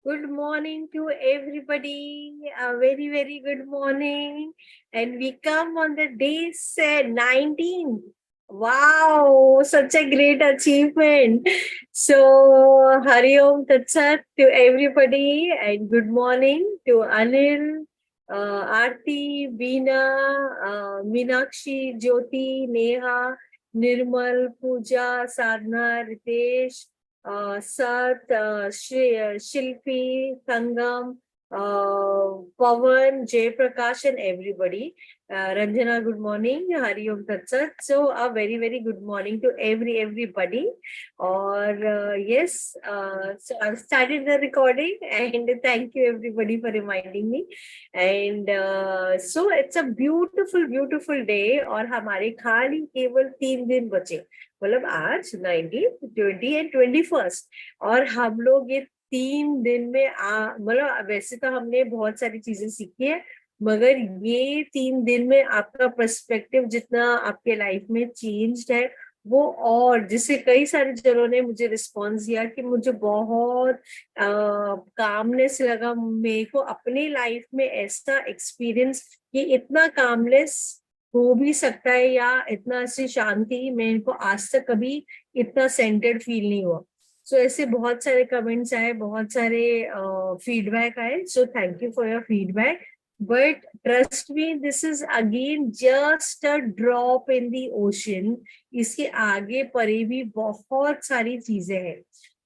Good morning to everybody. A very, very good morning. And we come on the day 19. Wow, such a great achievement. So, Hari Om Tat Sat to everybody, and good morning to Anil, Aarti, Veena, Meenakshi, Jyoti, Neha, Nirmal, Pooja, Sadhna, Ritesh, Sat, Shilpi, Sangam, Pavan, Jay Prakash, and everybody. Ranjana, good morning. Hari Om Tat Sat. So, a very, very good morning to everybody. Or yes, so I've started the recording, and thank you everybody for reminding me. And so it's a beautiful, beautiful day. और हमारे खाली केवल 3 दिन बचे, मतलब आज 19, 20 and 21। और हम लोग ये 3 दिन में मतलब वैसे तो हमने बहुत सारी चीजें सीखी है, मगर ये 3 दिन में आपका पर्सपेक्टिव जितना आपके लाइफ में चेंज्ड है वो, और जिससे कई सारे जनों ने मुझे रिस्पॉन्स दिया कि मुझे बहुत कामनेस लगा। मेरे को अपनी लाइफ में ऐसा एक्सपीरियंस कि इतना कामनेस हो भी सकता है, या इतना ऐसी शांति मेरे को आज तक कभी इतना सेंटर्ड फील नहीं हुआ। सो ऐसे बहुत सारे कमेंट्स आए, बहुत सारे फीडबैक आए। So thank you for your feedback, but trust me, this is again just a drop in the ocean. इसके आगे परे भी बहुत सारी चीजें हैं।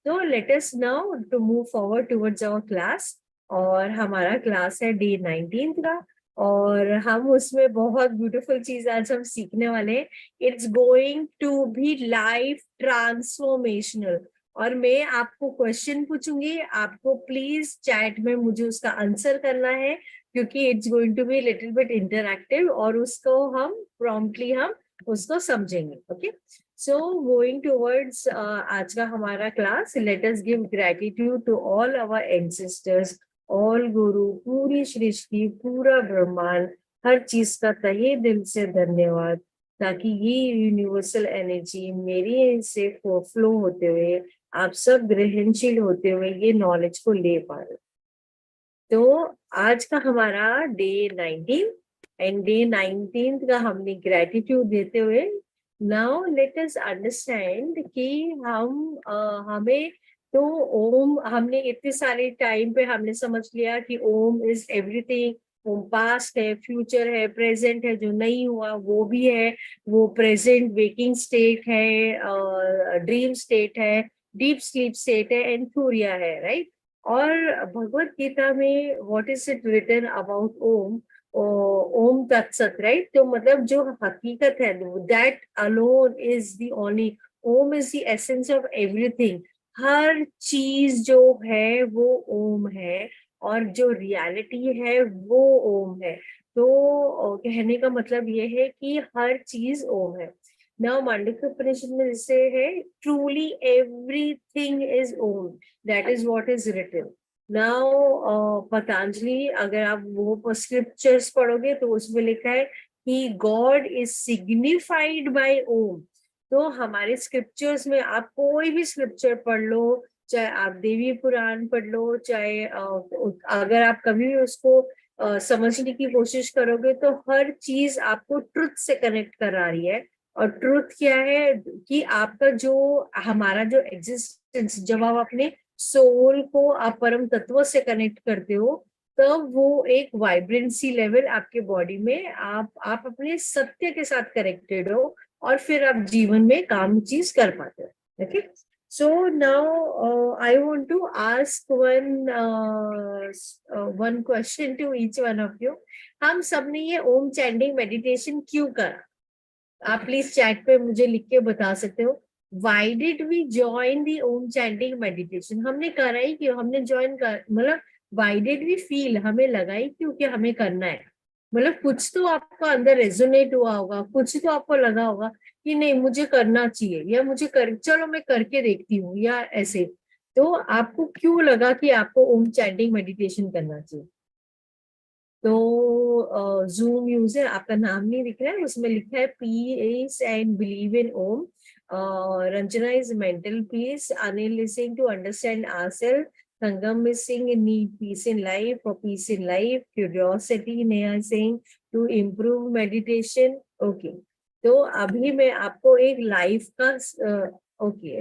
तो let us now to move forward towards our class. और हमारा क्लास है डे 19 का, और हम उसमें बहुत ब्यूटीफुल चीज आज हम सीखने वाले हैं। It's going to be life transformational. और मैं आपको क्वेश्चन पूछूंगी, आपको प्लीज चैट में मुझे उसका आंसर करना है, क्योंकि it's going to be little bit interactive, और उसको हम प्रॉम्प्टली हम उसको समझेंगे। ओके, सो गोइंग टूवर्ड्स आज का हमारा class, let us give gratitude to all our ancestors, all guru, पूरी सृष्टि, पूरा ब्रह्मांड, हर चीज का तहे दिल से धन्यवाद, ताकि ये यूनिवर्सल एनर्जी मेरी से फ्लो होते हुए आप सब ग्रहणशील होते हुए ये नॉलेज को ले पा रहे। तो आज का हमारा डे 19, एंड डे 19 का हमने ग्रेटिट्यूड देते हुए, नाउ लेट अस अंडरस्टैंड कि हमें तो ओम, हमने इतने सारे टाइम पे हमने समझ लिया कि Om is everything. Om past है, फ्यूचर है, प्रेजेंट है, जो नहीं हुआ वो भी है, वो प्रेजेंट वेकिंग स्टेट है, ड्रीम स्टेट है, डीप स्लीप स्टेट है, एंड थूरिया है, राइट। और भगवत गीता में what is it written about Om, Om तत्सत, राइट। तो मतलब जो हकीकत है, that alone is the only, Om is the essence of everything. हर चीज जो है वो ओम है, और जो रियलिटी है वो ओम है। तो कहने का मतलब ये है कि हर चीज ओम है। नाउ मांडुक्य उपनिषद में जैसे है, truly everything is Om, that is what is written. Now Patanjali, अगर आप वो स्क्रिप्चर्स पढ़ोगे तो उसमें लिखा है कि गॉड इज सिग्निफाइड बाय ओम। तो हमारे स्क्रिप्चर्स में आप कोई भी स्क्रिप्चर पढ़ लो, चाहे आप देवी पुराण पढ़ लो, चाहे अगर आप कभी भी उसको समझने की कोशिश करोगे, तो हर चीज आपको ट्रुथ से कनेक्ट करा रही है। और ट्रुथ क्या है कि आपका जो, हमारा जो एग्जिस्टेंस, जब आप अपने सोल को आप परम तत्व से कनेक्ट करते हो, तब वो एक वाइब्रेंसी लेवल आपके बॉडी में, आप अपने सत्य के साथ कनेक्टेड हो, और फिर आप जीवन में काम चीज कर पाते हो। Okay, so now I want to ask one question to each one of you. हम सबने ये ओम चैंटिंग मेडिटेशन क्यों करा? आप प्लीज चैट पे मुझे लिख के बता सकते हो। Why did we join the Om chanting meditation? हमने करा ही क्यों, हमने ज्वाइन कर, मतलब वाई डिड वी फील, हमें लगा ही क्यों कि हमें करना है? मतलब कुछ तो आपको अंदर रेजोनेट हुआ होगा, कुछ तो आपको लगा होगा कि नहीं मुझे करना चाहिए, या मुझे कर, चलो मैं करके देखती हूँ, या ऐसे। तो आपको क्यों लगा कि आपको ओम चैंटिंग मेडिटेशन करना चाहिए? तो जूम यूजर, आपका नाम नहीं दिख रहा है, उसमें लिखा है peace and believe in Om. Ranjana is mental peace, Anil listening to understand ourself, Sangam is saying need peace in life or peace in life. Curiosity, Neha is saying to improve meditation. Okay. तो अभी मैं आपको एक लाइफ का okay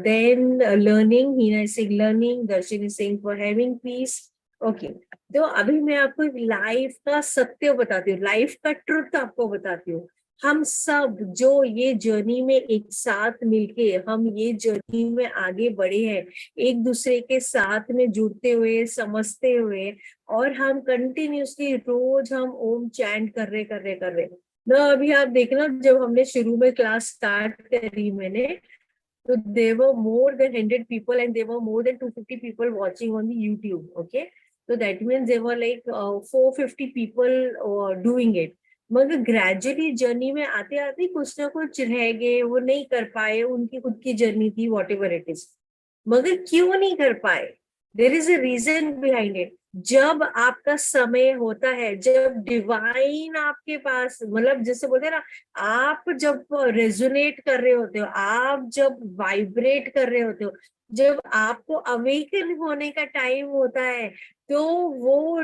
then learning, Heena is saying learning, Darshan is saying for having peace. Okay, तो अभी मैं आपको एक लाइफ का सत्य बताती हूँ, लाइफ का ट्रुथ आपको बताती हूँ. हम सब जो ये जर्नी में एक साथ मिलके हम ये जर्नी में आगे बढ़े हैं, एक दूसरे के साथ में जुड़ते हुए, समझते हुए, और हम कंटिन्यूसली रोज हम ओम चैंट कर रहे ना. अभी आप देखना, जब हमने शुरू में क्लास स्टार्ट करी मैंने, तो there were more than 100 people and there were more than 250 people watching on the YouTube. Okay, so that means there were like 450 people doing it. मगर ग्रेजुअली जर्नी में आते आते कुछ ना कुछ रह गए, वो नहीं कर पाए, उनकी खुद की जर्नी थी, वॉट एवर इट इज. मगर क्यों नहीं कर पाए? There is a reason behind it. जब आपका समय होता है, जब डिवाइन आपके पास, मतलब जैसे बोलते हैं ना, आप जब रेजोनेट कर रहे होते हो, आप जब वाइब्रेट कर रहे होते हो, जब आपको अवेकन होने का टाइम होता है, तो वो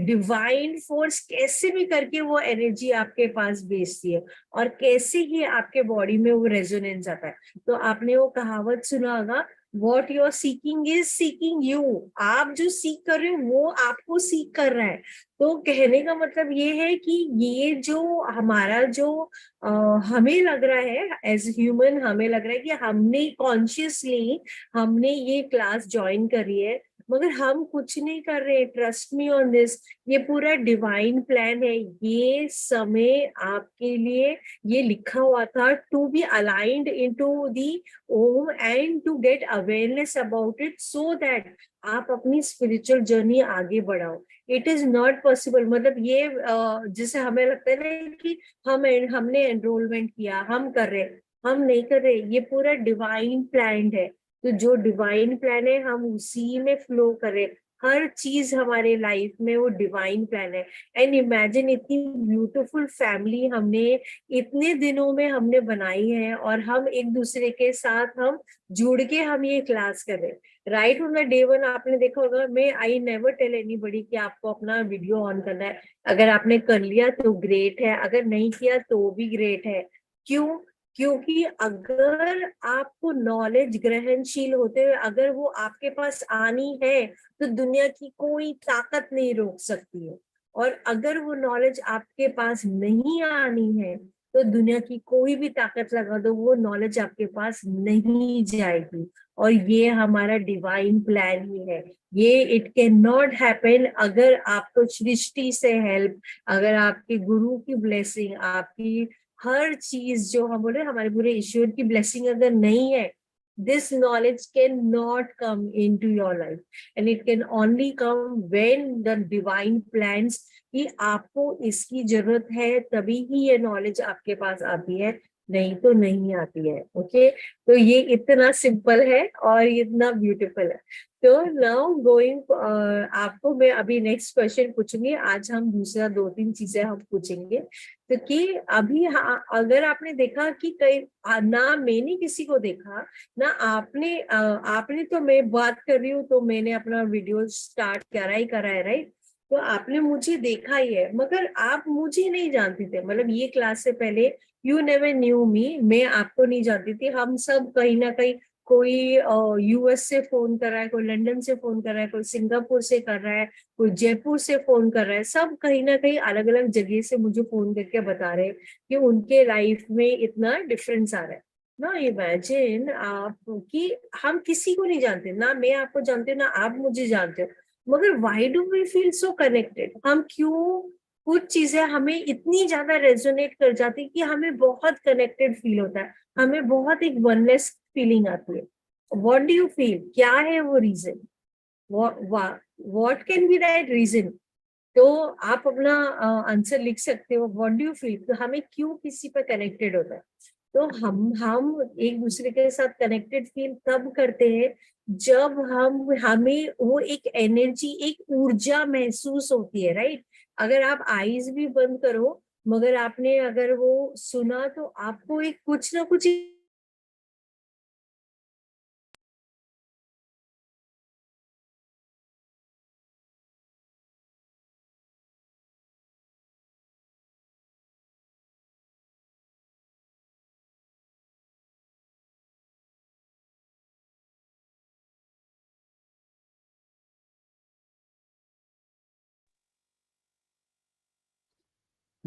डिवाइन फोर्स कैसे भी करके वो एनर्जी आपके पास भेजती है, और कैसे ही आपके बॉडी में वो रेजोनेंस आता है. तो आपने वो कहावत सुना होगा, what you are seeking is seeking you. आप जो सीख कर रहे हो वो आपको सीख कर रहा है. तो कहने का मतलब ये है कि ये जो हमारा जो हमें लग रहा है एज ह्यूमन, हमें लग रहा है कि हमने कॉन्शियसली हमने ये क्लास ज्वाइन करी है, मगर हम कुछ नहीं कर रहे. ट्रस्ट मी ऑन दिस, ये पूरा डिवाइन प्लान है. ये समय आपके लिए ये लिखा हुआ था to be aligned into the Om and to get awareness about it, so that आप अपनी स्पिरिचुअल जर्नी आगे बढ़ाओ. It is not possible. मतलब ये जैसे हमें लगता है ना कि हमने एनरोलमेंट किया, हम कर रहे, हम नहीं कर रहे. ये पूरा डिवाइन प्लान है. तो जो डिवाइन प्लान है हम उसी में फ्लो करें. हर चीज हमारे लाइफ में वो डिवाइन प्लान है. एंड इमेजिन, इतनी ब्यूटीफुल फैमिली हमने इतने दिनों में हमने बनाई है, और हम एक दूसरे के साथ हम जुड़ के हम ये क्लास कर रहे हैं. Right on the day one आपने देखा होगा, मैं आई नेवर टेल एनीबडी कि आपको अपना वीडियो ऑन करना है. अगर आपने कर लिया तो ग्रेट है, अगर नहीं किया तो भी ग्रेट है. क्यों? क्योंकि अगर आपको नॉलेज ग्रहणशील होते हुए अगर वो आपके पास आनी है, तो दुनिया की कोई ताकत नहीं रोक सकती है. और अगर वो नॉलेज आपके पास नहीं आनी है, तो दुनिया की कोई भी ताकत लगा दो, वो नॉलेज आपके पास नहीं जाएगी. और ये हमारा डिवाइन प्लान ही है. ये इट कैन नॉट हैपन अगर आपको सृष्टि से हेल्प, अगर आपके गुरु की ब्लेसिंग, आपकी हर चीज जो हम बोले हमारे पूरे ईश्वर की ब्लेसिंग अगर नहीं है, this knowledge cannot come into your life, and it can only come when the divine plans कि आपको इसकी जरूरत है, तभी ही ये नॉलेज आपके पास आती है, नहीं तो नहीं आती है. ओके, तो ये इतना सिंपल है और इतना ब्यूटीफुल है. तो नाउ गोइंग, आपको मैं अभी नेक्स्ट क्वेश्चन पूछूंगी. आज हम दूसरा 2-3 चीजें हम पूछेंगे. तो कि अभी अगर आपने देखा कि कई ना मैंने किसी को देखा ना आपने तो मैं बात कर रही हूँ, तो मैंने अपना वीडियो स्टार्ट करा है राइट. तो आपने मुझे देखा ही है, मगर आप मुझे नहीं जानते थे. मतलब ये क्लास से पहले यू नेवर न्यू मी, मैं आपको नहीं जानती थी. हम सब कहीं ना कहीं, कोई यूएस से फोन कर रहा है, कोई लंदन से फोन कर रहा है, कोई सिंगापुर से कर रहा है, कोई जयपुर से फोन कर रहा है. सब कहीं ना कहीं अलग अलग जगह से मुझे फोन करके बता रहे हैं कि उनके लाइफ में इतना डिफरेंस आ रहा है ना. इमेजिन आप कि हम किसी को नहीं जानते, ना मैं आपको जानती हूँ ना आप मुझे जानते हो, मगर why do we feel so connected? हम क्यों, कुछ चीजें हमें इतनी ज्यादा रेजोनेट कर जाती कि हमें बहुत कनेक्टेड फील होता है, हमें बहुत एक वननेस फीलिंग आती है. What do you feel? क्या है वो reason? What can be that reason? तो आप अपना आंसर लिख सकते हो. What do you feel? तो हमें क्यों किसी पर कनेक्टेड होता है? तो हम एक दूसरे के साथ कनेक्टेड फील तब करते हैं जब हमें वो एक एनर्जी, एक ऊर्जा महसूस होती है राइट. अगर आप आईज भी बंद करो, मगर आपने अगर वो सुना, तो आपको एक कुछ ना कुछ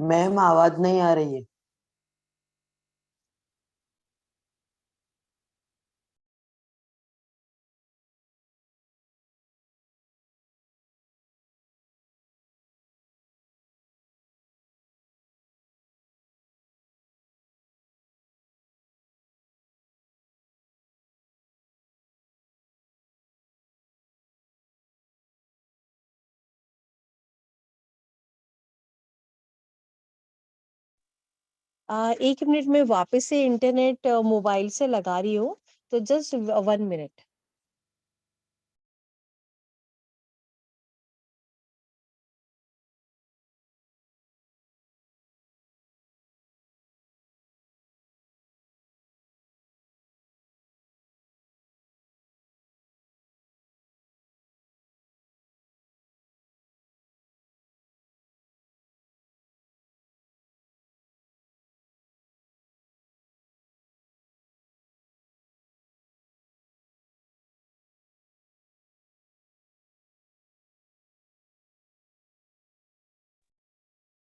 मैम आवाज नहीं आ रही है। एक मिनट में वापस से इंटरनेट मोबाइल से लगा रही हूँ, तो जस्ट 1 मिनट।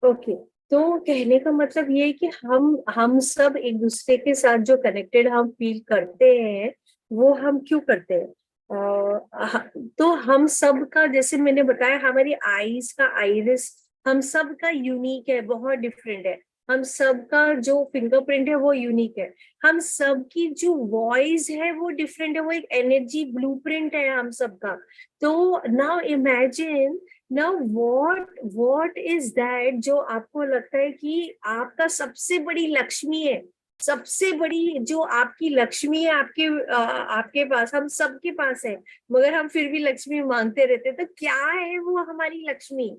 ओके, तो कहने का मतलब ये है कि हम सब एक दूसरे के साथ जो कनेक्टेड हम फील करते हैं, वो हम क्यों करते हैं? तो हम सब का, जैसे मैंने बताया, हमारी आईज का आइरिस हम सब का यूनिक है, बहुत डिफरेंट है। हम सब का जो फिंगरप्रिंट है वो यूनिक है। हम सब की जो वॉइस है वो डिफरेंट है, वो एक एनर्जी ब्लूप्रिंट है हम सब का। तो now imagine, now what is that जो आपको लगता है कि आपका सबसे बड़ी लक्ष्मी है? सबसे बड़ी जो आपकी लक्ष्मी है आपके पास, हम सबके पास है, मगर हम फिर भी लक्ष्मी मांगते रहते हैं। तो क्या है वो हमारी Lakshmi?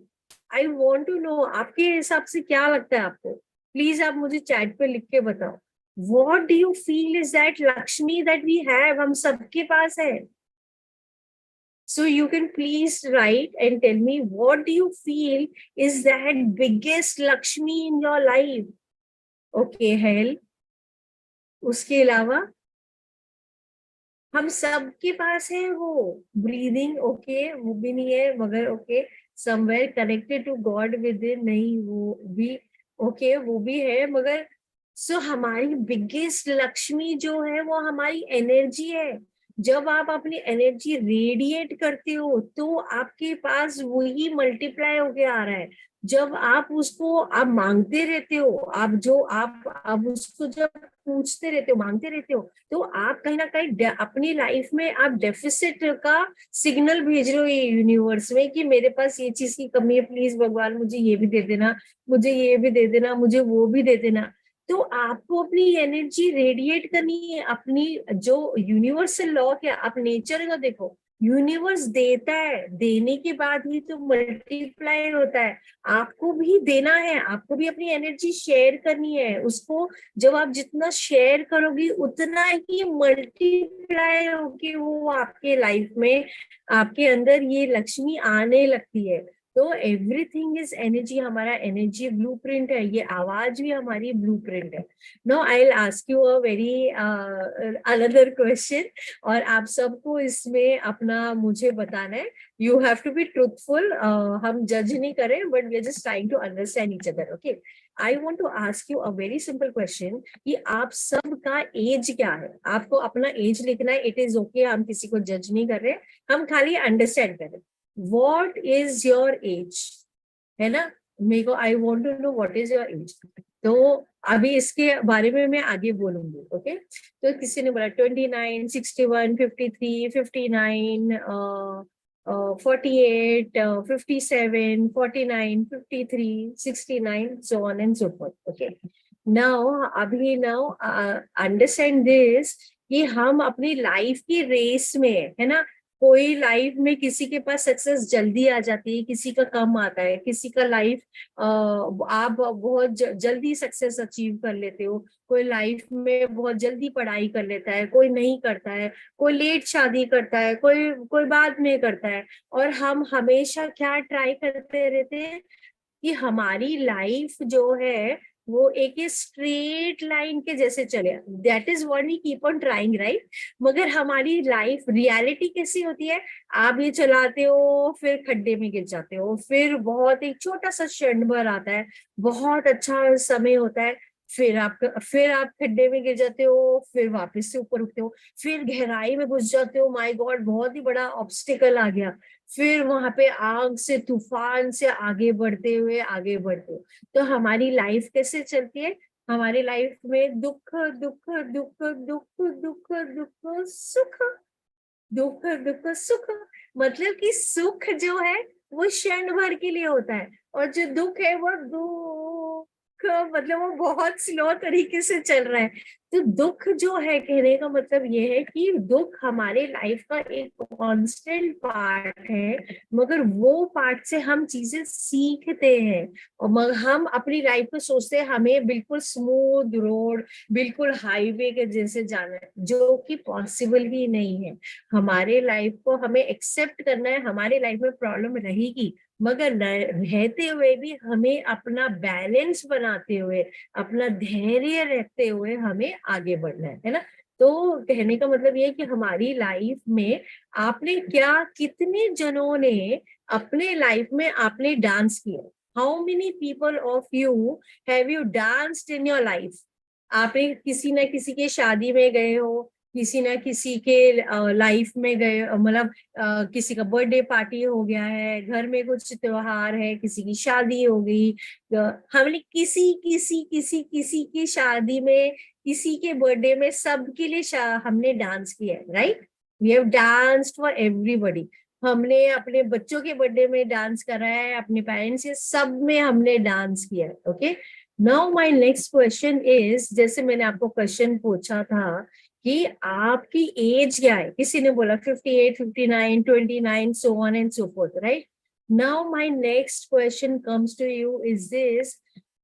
I want to know, आपके हिसाब से क्या लगता है आपको? प्लीज आप मुझे चैट पे लिख के बताओ। What do you feel is that Lakshmi that we have, हम सबके पास है? So you can please write and tell me, what do you feel is that biggest Lakshmi in your life? Okay, help. उसके अलावा हम सबके पास है वो। ब्रीदिंग, ओके, वो भी नहीं है, मगर okay, somewhere connected to God within, नहीं वो भी ओके, वो भी है, मगर सो हमारी बिगेस्ट लक्ष्मी जो है वो हमारी एनर्जी है। जब आप अपनी एनर्जी रेडिएट करते हो तो आपके पास वही मल्टीप्लाई होके आ रहा है। जब आप उसको आप मांगते रहते हो, आप उसको जब पूछते रहते हो, मांगते रहते हो, तो आप कहीं ना कहीं अपनी लाइफ में आप डेफिसिट का सिग्नल भेज रहे हो ये यूनिवर्स में कि मेरे पास ये चीज की कमी है, प्लीज भगवान मुझे ये भी दे देना, मुझे ये भी दे देना, मुझे वो भी दे देना। तो आपको अपनी एनर्जी रेडिएट करनी है। अपनी जो यूनिवर्सल लॉ है, आप नेचर का देखो, यूनिवर्स देता है, देने के बाद ही तो मल्टीप्लाई होता है। आपको भी देना है, आपको भी अपनी एनर्जी शेयर करनी है उसको। जब आप जितना शेयर करोगी उतना ही मल्टीप्लाई होके वो आपके लाइफ में, आपके अंदर ये लक्ष्मी आने लगती है। तो एवरीथिंग इज एनर्जी, हमारा एनर्जी ब्लूप्रिंट है, ये आवाज भी हमारी ब्लूप्रिंट है। No, I will ask you a very another question, और आप सबको इसमें अपना मुझे बताना है। You have to be truthful, हम जज नहीं करें, but we are just trying to understand each other. Okay, I want to ask you a very simple question कि आप सबका एज क्या है? आपको अपना एज लिखना है, इट इज ओके, हम किसी को जज नहीं कर रहे, हम खाली अंडरस्टैंड कर रहे। What is your age? है ना? मेरे को I want to know what is your age. तो अभी इसके बारे में मैं आगे बोलूंगी। ओके, तो किसी ने बोला 29, 61, 53, 59, 48, 57, 49, 53, 69, so on and so forth. Okay, now understand this कि हम अपनी लाइफ की रेस में है ना, कोई लाइफ में किसी के पास सक्सेस जल्दी आ जाती है, किसी का कम आता है, किसी का लाइफ आप बहुत जल्दी सक्सेस अचीव कर लेते हो, कोई लाइफ में बहुत जल्दी पढ़ाई कर लेता है, कोई नहीं करता है, कोई लेट शादी करता है, कोई कोई बाद में करता है। और हम हमेशा क्या ट्राई करते रहते हैं कि हमारी लाइफ जो है वो एक ही स्ट्रेट लाइन के जैसे चले, that is what we keep on trying, right. मगर हमारी लाइफ रियलिटी कैसी होती है? आप ये चलाते हो, फिर खड्डे में गिर जाते हो, फिर बहुत एक छोटा सा क्षण भर आता है, बहुत अच्छा समय होता है, फिर आप खड्डे में गिर जाते हो, फिर वापस से ऊपर उठते हो, फिर गहराई में घुस जाते हो, माय गॉड बहुत ही बड़ा ऑब्स्टिकल आ गया, फिर वहां पे आग से तूफान से आगे बढ़ते हो। तो हमारी लाइफ कैसे चलती है? हमारी लाइफ में दुख दुख दुख दुख दुख दुख सुख, दुख दुख सुख। मतलब कि सुख जो है वो क्षण भर के लिए होता है, और जो दुख है वो दुख, मतलब वो बहुत स्लो तरीके से चल रहा है। तो दुख जो है, कहने का मतलब ये है कि दुख हमारे लाइफ का एक कांस्टेंट पार्ट है, मगर वो पार्ट से हम चीजें सीखते हैं। और हम अपनी लाइफ को सोचते हैं हमें बिल्कुल स्मूथ रोड, बिल्कुल हाईवे के जैसे जाना है, जो कि पॉसिबल ही नहीं है। हमारे लाइफ को हमें एक्सेप्ट करना है, हमारे लाइफ में प्रॉब्लम रहेगी, मगर रहते हुए भी हमें अपना बैलेंस बनाते हुए, अपना धैर्य रखते हुए हमें आगे बढ़ना है ना। तो कहने का मतलब ये है कि हमारी लाइफ में आपने क्या, कितने जनों ने अपने लाइफ में आपने डांस किया? How many people of you have you danced in your life? आप किसी ना किसी के शादी में गए हो, किसी ना किसी के लाइफ में गए, मतलब किसी का बर्थडे पार्टी हो गया है, घर में कुछ त्योहार है, किसी की शादी हो गई, हमने किसी किसी किसी किसी की शादी में, किसी के बर्थडे में, सबके लिए हमने डांस किया है, right. We have danced for everybody. हमने अपने बच्चों के बर्थडे में डांस करा है, अपने पेरेंट्स के सब में हमने डांस किया है। Okay, now my next question is, जैसे मैंने आपको क्वेश्चन पूछा था कि आपकी एज क्या है, किसी ने बोला 58, 59, 29, so on and so forth, right? Now my next question comes to you is this: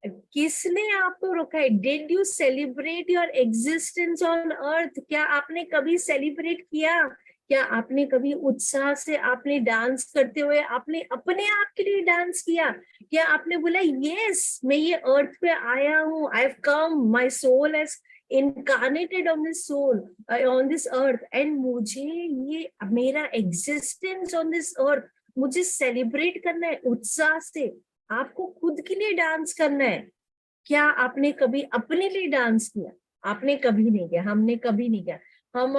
किसने आपको रोका है? Did you celebrate your existence on earth? क्या आपने कभी सेलिब्रेट किया? क्या आपने कभी उत्साह से आपने डांस करते हुए आपने अपने आप के लिए डांस किया? क्या आपने बोला यस, मैं ये अर्थ पे आया हूँ, I have come, my soul has incarnated on this soul, on this earth, and मुझे ये मेरा existence on this earth मुझे सेलिब्रेट करना है उत्साह से। आपको खुद के लिए डांस करना है। क्या आपने कभी अपने लिए डांस किया? आपने कभी नहीं किया, हमने कभी नहीं किया। हम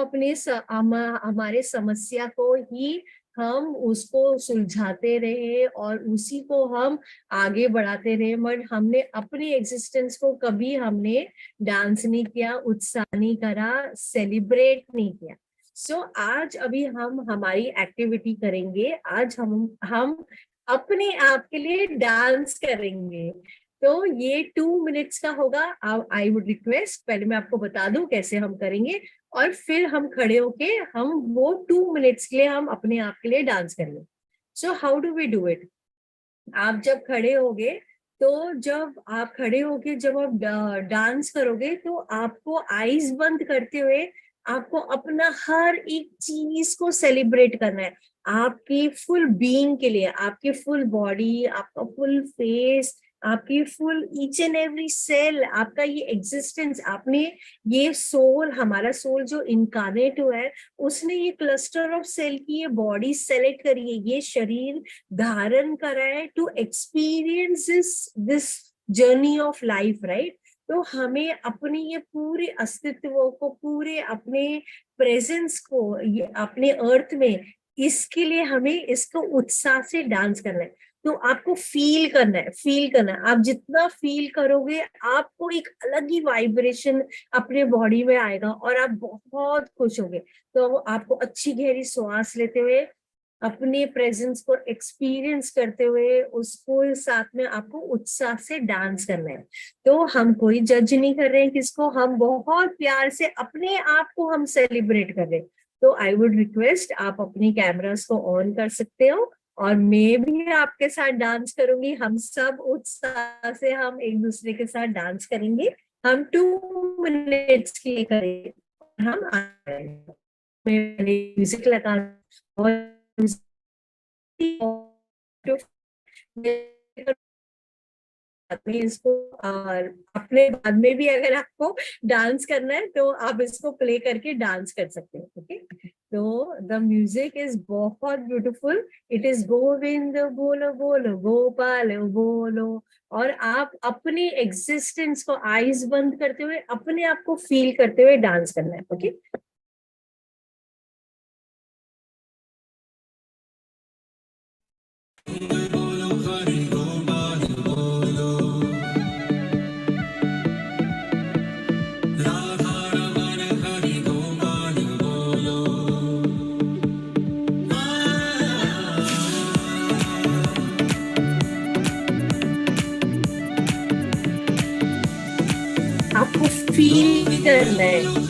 हमारे समस्या को ही हम उसको सुलझाते रहे और उसी को हम आगे बढ़ाते रहे, मगर हमने अपनी एग्जिस्टेंस को कभी हमने डांस नहीं किया, उत्साह नहीं करा, सेलिब्रेट नहीं किया। सो आज अभी हम हमारी एक्टिविटी करेंगे। आज हम अपने आप के लिए डांस करेंगे। तो ये 2 मिनट्स का होगा। आई वुड रिक्वेस्ट, पहले मैं आपको बता दूं कैसे हम करेंगे, और फिर हम खड़े होके हम वो 2 मिनट्स के लिए हम अपने आप के लिए डांस करेंगे। So how do we do it? आप जब खड़े होगे, तो जब आप खड़े होके जब आप डांस करोगे, तो आपको आईज बंद करते हुए आपको अपना हर एक चीज को सेलिब्रेट करना है। आपकी फुल बीइंग के लिए, आपकी फुल बॉडी, आपका फुल फेस, आपकी full each and every cell, आपका ये एग्जिस्टेंस, आपने ये सोल, हमारा सोल जो इनकारनेट हुआ है, उसने ये क्लस्टर ऑफ सेल की ये बॉडी सेलेक्ट करी है, ये शरीर धारण करा है to experience this journey of life, right. तो हमें अपनी ये पूरे अस्तित्व को, पूरे अपने प्रेजेंस को, ये अपने अर्थ में, इसके लिए हमें इसको उत्साह से डांस करना है। तो आपको फील करना है, फील करना है। आप जितना फील करोगे, आपको एक अलग ही वाइब्रेशन अपने बॉडी में आएगा और आप बहुत खुश होगे। तो आपको अच्छी गहरी सांस लेते हुए, अपने प्रेजेंस को एक्सपीरियंस करते हुए, उसको साथ में आपको उत्साह से डांस करना है। तो हम कोई जज नहीं कर रहे हैं किसको, हम बहुत प्यार से अपने आप को हम सेलिब्रेट कर रहे हैं। तो आई वुड रिक्वेस्ट, आप अपनी कैमरास को ऑन कर सकते हो, और मैं भी आपके साथ डांस करूंगी। हम सब उत्साह से हम एक दूसरे के साथ डांस करेंगे। हम 2 मिनट्स के लिए करेंगे। हम म्यूजिक लगा और बाद में इसको अपने बाद में भी अगर आपको डांस करना है तो आप इसको प्ले करके डांस कर सकते हो। ओके, तो द म्यूजिक इज बहुत ब्यूटीफुल। इट इज गोविंद बोलो बोलो गोपाल बोलो, और आप अपनी एग्जिस्टेंस को आईज बंद करते हुए अपने आप को फील करते हुए डांस करना है। ओके, आपको फील करना है।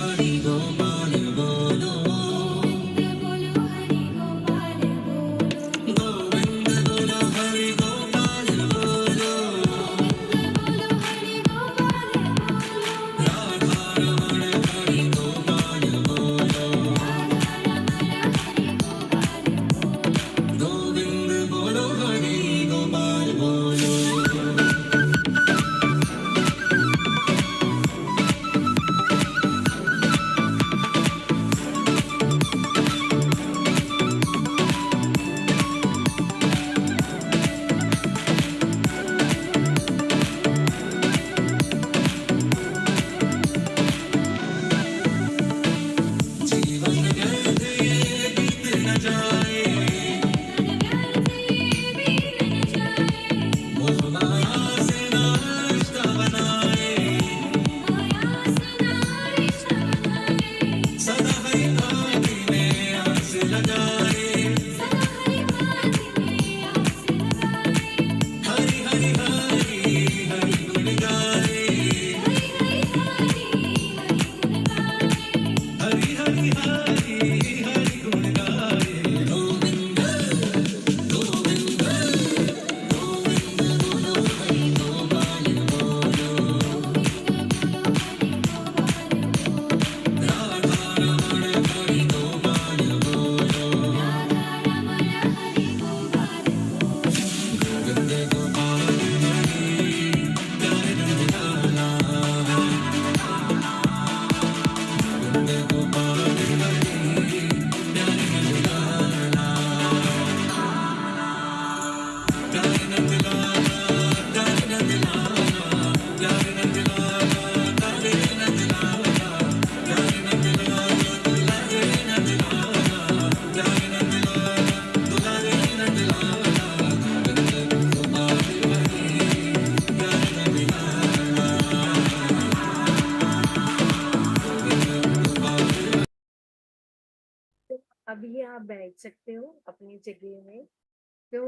अभी आप बैठ सकते हो अपनी जगह में। तो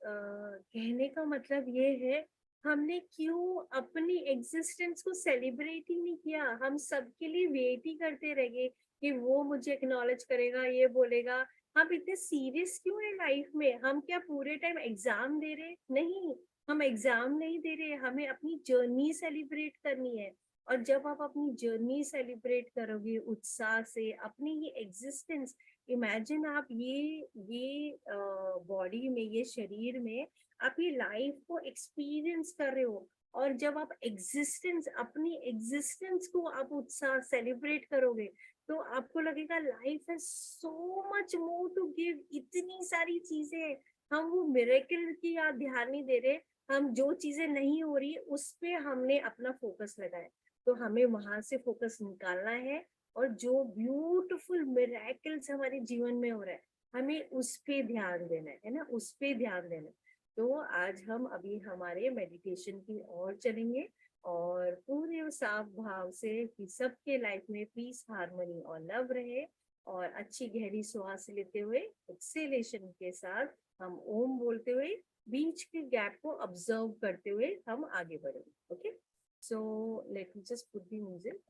कहने का मतलब ये है, हमने क्यों अपनी एग्जिस्टेंस को सेलिब्रेट ही नहीं किया? हम सबके लिए वेट ही करते रह गए कि वो मुझे एक्नॉलेज करेगा, ये बोलेगा। हम इतने सीरियस क्यों है लाइफ में? हम क्या पूरे टाइम एग्जाम दे रहे? नहीं, हम एग्जाम नहीं दे रहे, हमें अपनी जर्नी सेलिब्रेट करनी है। और जब आप अपनी जर्नी सेलिब्रेट करोगे उत्साह से, अपनी ये एग्जिस्टेंस, इमेजिन आप ये बॉडी में, ये शरीर में आप ये लाइफ को एक्सपीरियंस कर रहे हो। और जब आप एग्जिस्टेंस, अपनी एग्जिस्टेंस को आप उत्साह सेलिब्रेट करोगे, तो आपको लगेगा लाइफ है so much more to give, इतनी सारी चीजें। हम वो मिरेकल की याद ध्यान नहीं दे रहे, हम जो चीजें नहीं हो रही उस पे हमने अपना फोकस लगाया। तो हमें वहां से फोकस निकालना है, और जो ब्यूटीफुल मिरेकल्स हमारे जीवन में हो रहा है, हमें उस पे ध्यान देना है ना, उस पे ध्यान देना है। तो आज हम अभी हमारे मेडिटेशन की ओर चलेंगे, और पूरे साफ भाव से कि सबके लाइफ में पीस, हार्मनी और लव रहे। और अच्छी गहरी सांस लेते हुए, एक्सेलेशन के साथ हम ओम बोलते हुए, बीच के गैप को ऑब्जर्व करते हुए हम आगे बढ़ेंगे। Okay, so let me just put the music.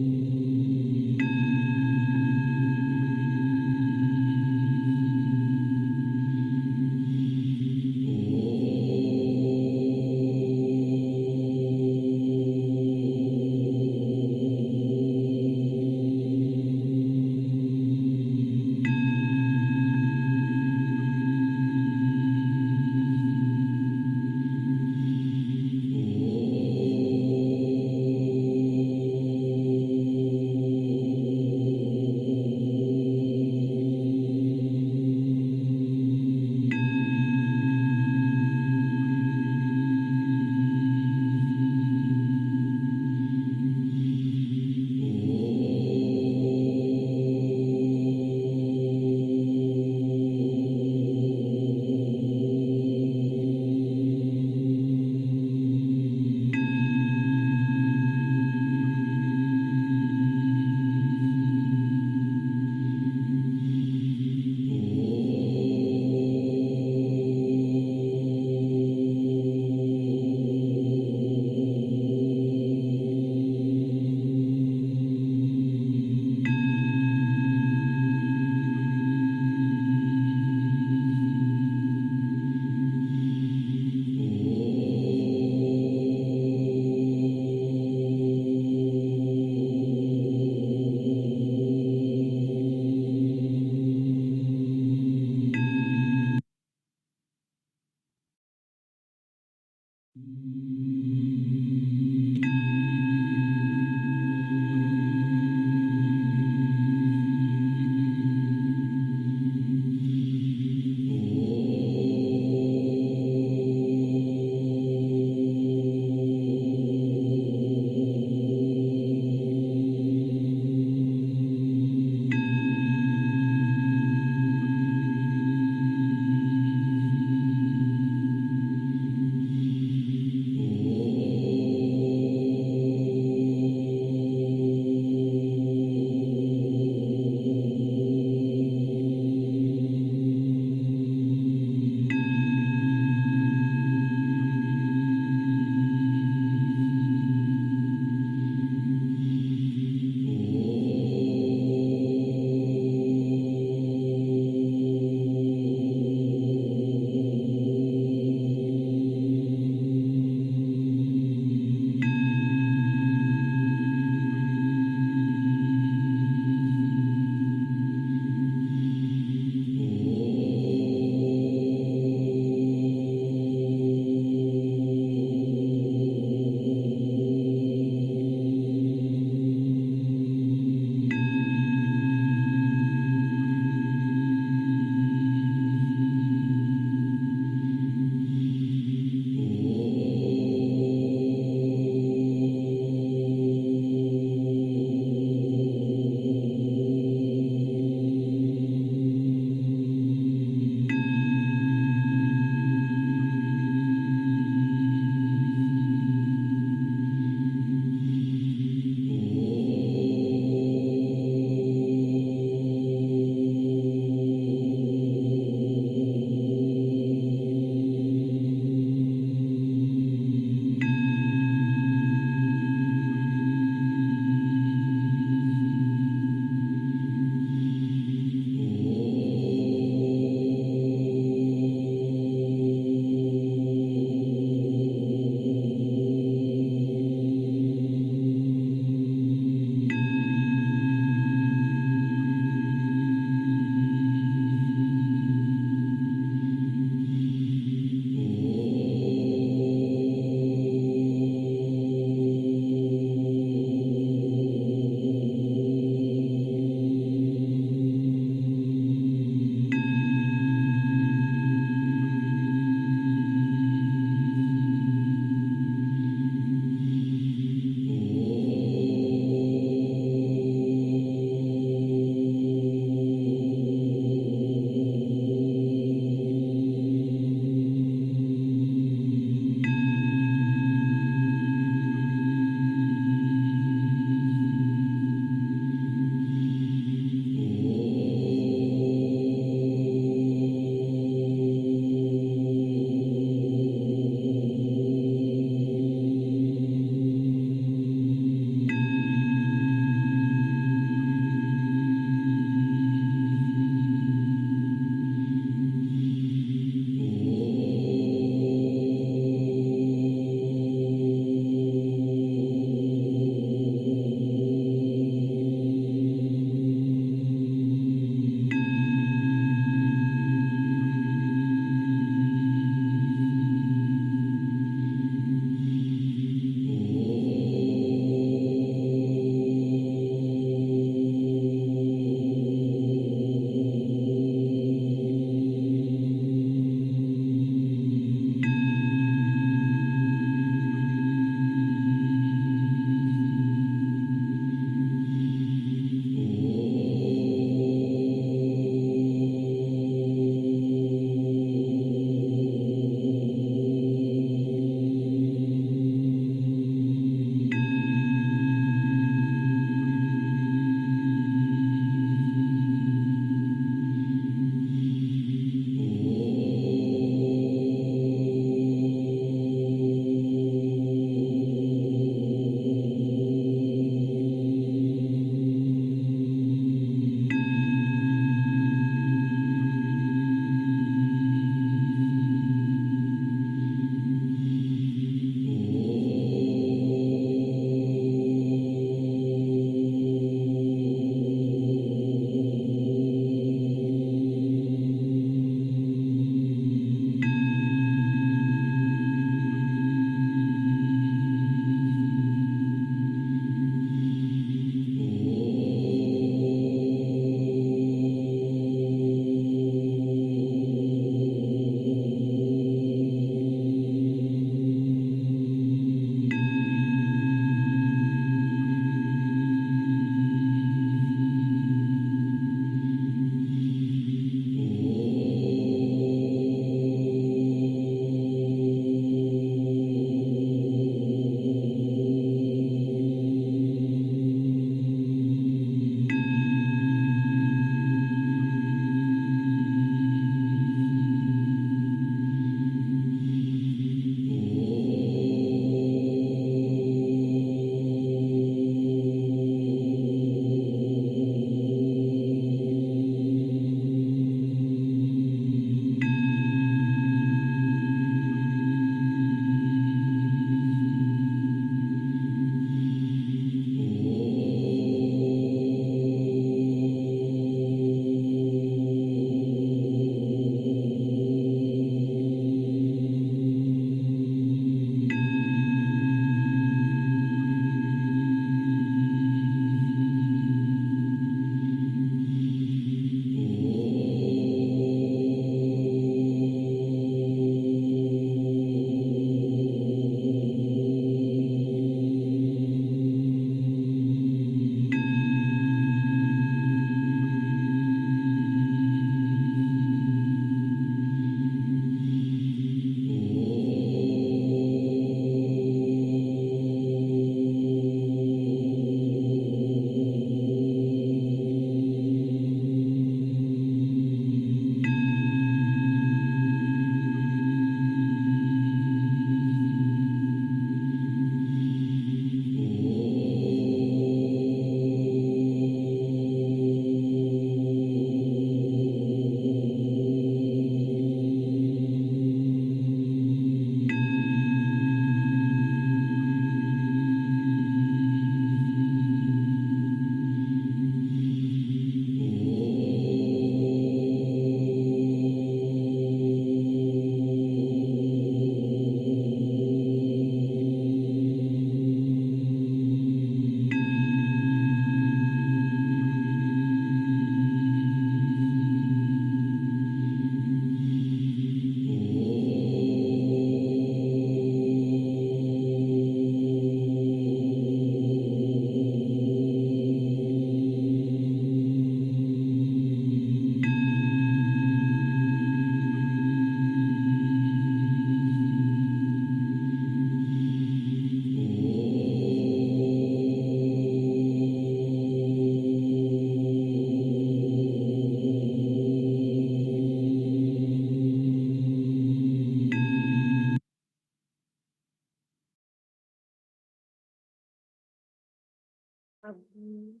अभी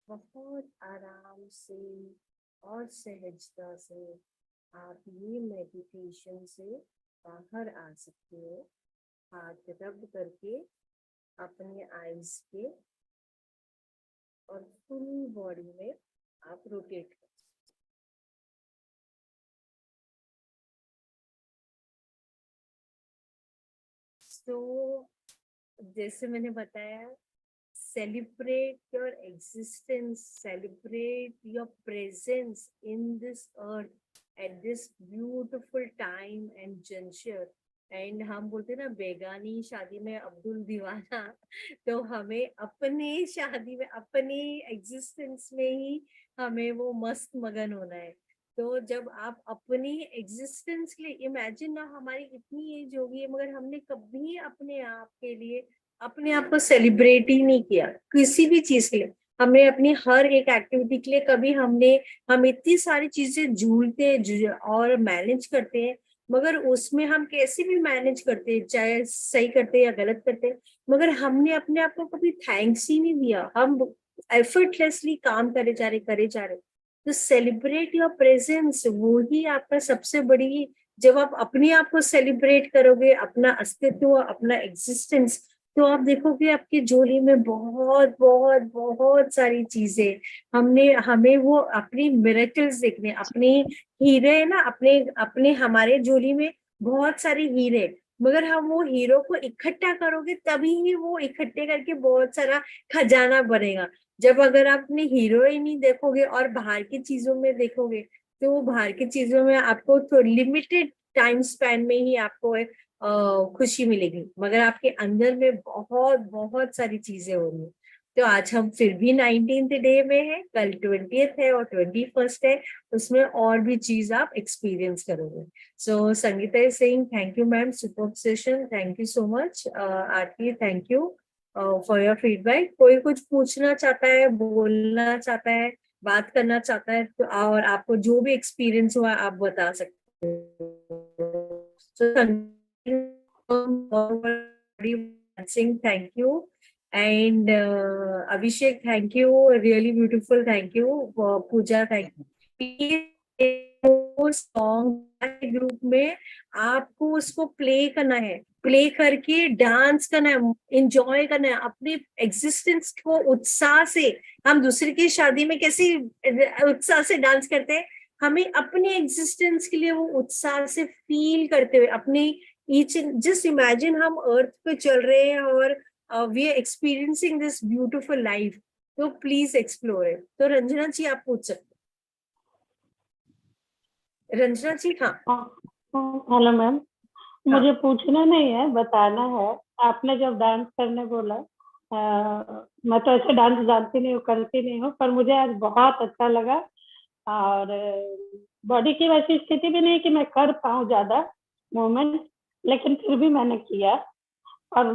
बहुत आराम से और सहजता से आप ये मेडिटेशन से बाहर आ सकते हो। हाथ रब करके अपने आईज पे और फुल बॉडी में आप रोटेट कर। तो जैसे मैंने बताया, celebrate your existence, celebrate your presence in this earth at this beautiful time and juncture. And हम बोलते ना, बेगानी शादी में अब्दुल दीवाना। तो हमें अपने शादी में, अपनी एग्जिस्टेंस में ही हमें वो मस्त मगन होना है। तो जब आप अपनी एग्जिस्टेंस के लिए, इमेजिन ना, हमारी इतनी एज हो गई है मगर हमने कभी अपने आप के लिए, अपने आप को सेलिब्रेट ही नहीं किया किसी भी चीज के लिए। हमने अपनी हर एक एक्टिविटी के लिए कभी हम इतनी सारी चीजें झूलते और मैनेज करते हैं, मगर उसमें हम कैसे भी मैनेज करते हैं, चाहे सही करते हैं या गलत करते हैं, मगर हमने अपने आप को कभी थैंक्स ही नहीं दिया। हम एफर्टलेसली काम करे जा रहे। तो सेलिब्रेट योर प्रेजेंस, वो ही आपका सबसे बड़ी, जब आप अपने आप को सेलिब्रेट करोगे, अपना अस्तित्व, अपना एग्जिस्टेंस, तो आप देखोगे आपकी झोली में बहुत बहुत बहुत सारी चीजें। हमें वो अपनी मिरेकल्स देखने, अपने हीरे है ना, अपने अपने हमारे झोली में बहुत सारे हीरे, मगर हम वो हीरो को इकट्ठा करोगे तभी ही वो इकट्ठे करके बहुत सारा खजाना बनेगा। जब अगर आप अपने हीरो ही नहीं देखोगे और बाहर की चीजों में देखोगे, तो वो बाहर की चीजों में आपको तो लिमिटेड टाइम स्पैन में ही आपको खुशी मिलेगी, मगर आपके अंदर में बहुत बहुत सारी चीजें हो रही है। तो आज हम फिर भी 19th डे में है, कल 20th है और 21st है, उसमें और भी चीज आप एक्सपीरियंस करोगे। So Sangeeta is saying thank you ma'am, super session, thank you so much. Aarti, thank you for your feedback. कोई कुछ पूछना चाहता है, बोलना चाहता है, बात करना चाहता है, तो और आपको जो भी एक्सपीरियंस हुआ आप बता सकते हो। Singh, thank you. And Abhishek, thank you. Really beautiful. Thank you. Pooja, thank you. Song group में आपको उसको प्ले करना है, प्ले करके डांस करना है, एंजॉय करना है अपनी एग्जिस्टेंस को उत्साह से। हम दूसरे की शादी में कैसे उत्साह से डांस करते हैं, हमें अपने एग्जिस्टेंस के लिए वो उत्साह से फील करते हुए अपनी ईच, जस्ट इमेजिन हम अर्थ पे चल रहे हैं और we are experiencing this beautiful life. तो प्लीज एक्सप्लोर इट। तो रंजना जी आप पूछ सकते। रंजना जी, हाँ। हेलो मैम, मुझे पूछना नहीं है, बताना है। आपने जब डांस करने बोला, मैं तो ऐसे डांस जानती नहीं हूँ, करती नहीं हूँ, पर मुझे आज बहुत अच्छा लगा। और बॉडी की वैसी स्थिति भी नहीं कि मैं कर पाऊँ ज्यादा मूवमेंट, लेकिन फिर भी मैंने किया। और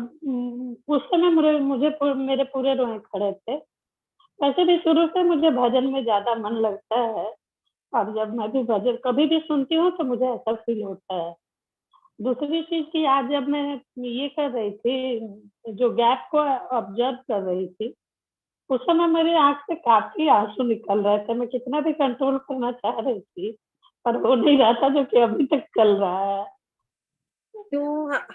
उस समय मेरे पूरे रोए खड़े थे। वैसे भी शुरू से मुझे भजन में ज्यादा मन लगता है, और जब मैं भी भजन कभी भी सुनती हूँ तो मुझे ऐसा फील होता है। दूसरी चीज की, आज जब मैं ये कर रही थी, जो गैप को ऑब्जर्व कर रही थी, उस समय मेरी आंख से काफी आंसू निकल रहे थे। मैं कितना भी कंट्रोल करना चाह रही थी, पर हो नहीं रहा था, जो कि अभी तक चल रहा है। तो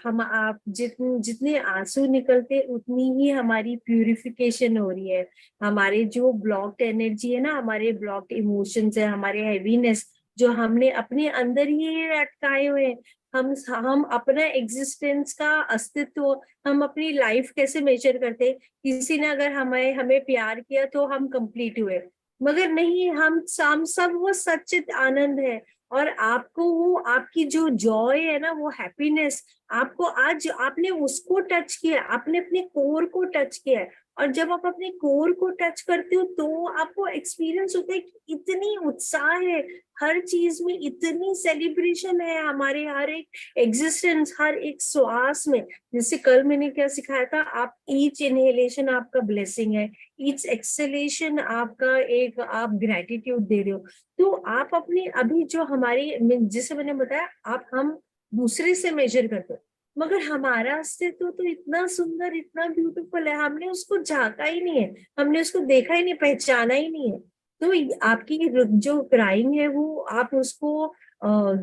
हम आप जितने जितने आंसू निकलते उतनी ही हमारी प्यूरिफिकेशन हो रही है। हमारे जो ब्लॉक्ड एनर्जी है ना, हमारे ब्लॉक्ड इमोशंस है, हमारे हैवीनेस जो हमने अपने अंदर ही अटकाए हुए हैं। हम अपना एग्जिस्टेंस का अस्तित्व, हम अपनी लाइफ कैसे मेजर करते, किसी ने अगर हमें हमें प्यार किया तो हम कंप्लीट हुए, मगर नहीं, हम सब वो सच्चित आनंद है। और आपको वो आपकी जो जॉय है ना, वो हैप्पीनेस, आपको आज आपने उसको टच किया, आपने अपने कोर को टच किया है। और जब आप अपने कोर को टच करते हो तो आपको एक्सपीरियंस होता है कि इतनी उत्साह है, हर चीज में इतनी सेलिब्रेशन है, हमारे हर एक एग्जिस्टेंस, हर एक श्वास में। जैसे कल मैंने क्या सिखाया था, आप ईच इनहेलेशन आपका ब्लेसिंग है, ईच एक्सलेशन आपका एक, आप ग्रेटिट्यूड दे रहे हो। तो आप अपनी अभी जो हमारी, जिसे मैंने बताया, आप हम दूसरे से मेजर करते हो, मगर हमारा अस्तित्व तो इतना सुंदर, इतना ब्यूटीफुल है, हमने उसको झांका ही नहीं है, हमने उसको देखा ही नहीं, पहचाना ही नहीं है। तो आपकी जो क्राइंग है वो आप उसको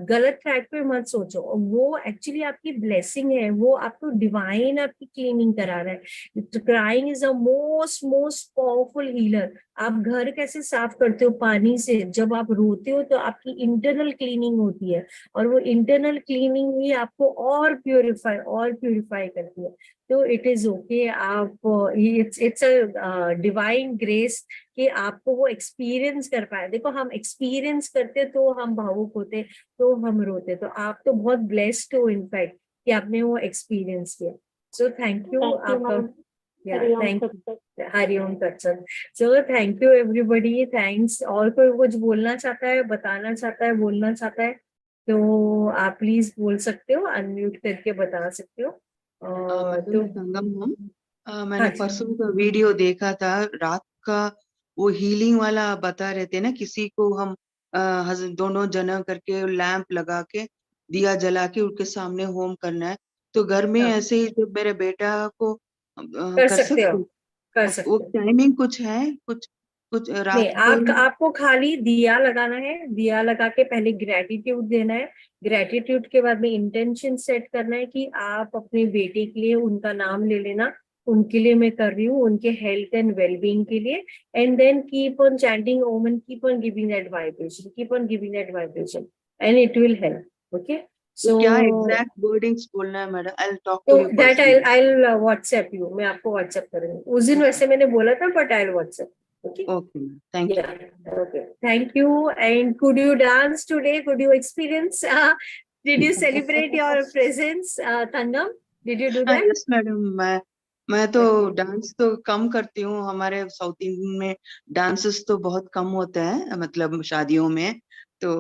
गलत ट्रैक पे मत सोचो, वो एक्चुअली आपकी ब्लेसिंग है, वो आपको डिवाइन आपकी क्लीनिंग करा रहा है। Crying is a most most powerful healer. आप घर कैसे साफ करते हो? पानी से। जब आप रोते हो तो आपकी इंटरनल क्लीनिंग होती है, और वो इंटरनल क्लीनिंग ही आपको और प्यूरिफाई करती है। तो इट इज ओके, आप इट्स अ डिवाइन ग्रेस कि आपको वो एक्सपीरियंस कर पाए। देखो, हम एक्सपीरियंस करते तो हम भावुक होते, तो हम रोते। तो आप तो बहुत ब्लेस्ड हो इनफैक्ट कि आपने वो एक्सपीरियंस किया। सो थैंक यू थैंक यू आपका। मैम। या हरिओम थैंक सत्संग। यू, हरिओम तत्सत। सो थैंक यू एवरीबॉडी, थैंक्स। और कोई कुछ बोलना चाहता है, बताना चाहता है, बोलना चाहता है तो आप प्लीज बोल सकते हो, अनम्यूट करके बता सकते हो। मैडम तो संगम मैम, हाँ मैंने जी। परसों का वीडियो देखा था रात का। वो हीलिंग वाला बता रहे थे ना, किसी को हम दोनों जना करके लैंप लगा के दिया जला के उनके सामने होम करना है। तो घर में हाँ, ऐसे ही जब मेरे बेटा को कर कर सकते हो, सकते। कर वो सकते हो। टाइमिंग कुछ है, कुछ कुछ नहीं, रात को ही। आपको खाली दिया लगाना है, दिया लगा के पहले ग्रेटिट्यूड देना है। ग्रेटिट्यूड के बाद में इंटेंशन सेट करना है कि आप अपने बेटे के लिए उनका नाम ले लेना, उनके लिए मैं कर रही हूँ, उनके हेल्थ एंड वेलबींग के लिए। And then keep on chanting Om and keep on giving that vibration, keep on giving that vibration, and it will help. Okay. तो सो क्या एग्जैक्ट वर्डिंग्स बोलना है मैडम? आई टॉक तो to you that personally. I WhatsApp you, मैं आपको WhatsApp करूंगी। उस दिन ओके वैसे मैंने बोला था, but I WhatsApp. Okay. Okay ma'am, thank you. Yeah. Okay. Thank you. And could you dance today? Could you experience? Did you celebrate your presence, Thangam? Did you do हाँ that? Yes madam, मैं तो Okay. Dance तो कम करती हूँ। हमारे south Indian में dances तो बहुत कम होते हैं, मतलब शादियों में। तो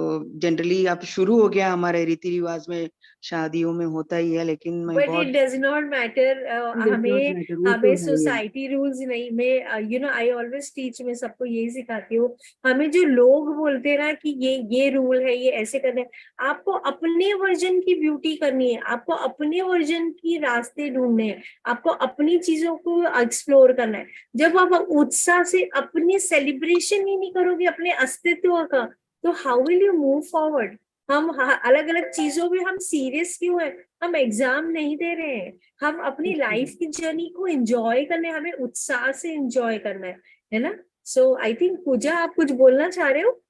जनरली अब शुरू हो गया, हमारे रीति रिवाज में शादियों में होता ही है, लेकिन मैं But it बहुत। does not matter. Does not हमें मैटर, वो तो हमें है ही है। सोसाइटी रूल्स नहीं, मैं आई ऑलवेज टीच, मैं सबको यही सिखाती हूँ। हमें जो लोग बोलते हैं ना कि ये रूल है, ये ऐसे करना है, आपको अपने वर्जन की ब्यूटी करनी है, आपको अपने वर्जन की रास्ते ढूंढने हैं, आपको अपनी चीजों को एक्सप्लोर करना है। जब आप उत्साह से अपने सेलिब्रेशन ही नहीं करोगे अपने अस्तित्व का, तो how will you move forward? हम अलग अलग चीजों में हम सीरियस क्यों है? हम एग्जाम नहीं दे रहे हैं, हम अपनी लाइफ की जर्नी को एंजॉय करने, हमें उत्साह से एंजॉय करना है ना? सो आई थिंक पूजा, आप कुछ बोलना चाह रहे हो?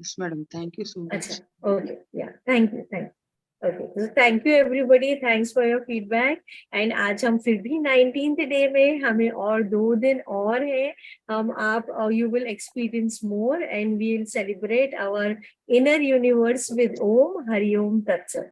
यस मैडम, थैंक यू सो अच्छा। मच। ओके। या thank you. Okay, thank you everybody, thanks for your feedback. And आज हम फिर भी 19th डे में, हमें और 2 दिन और है। हम आप you will experience more and we will celebrate our inner universe with Om. Hariom तत्सत।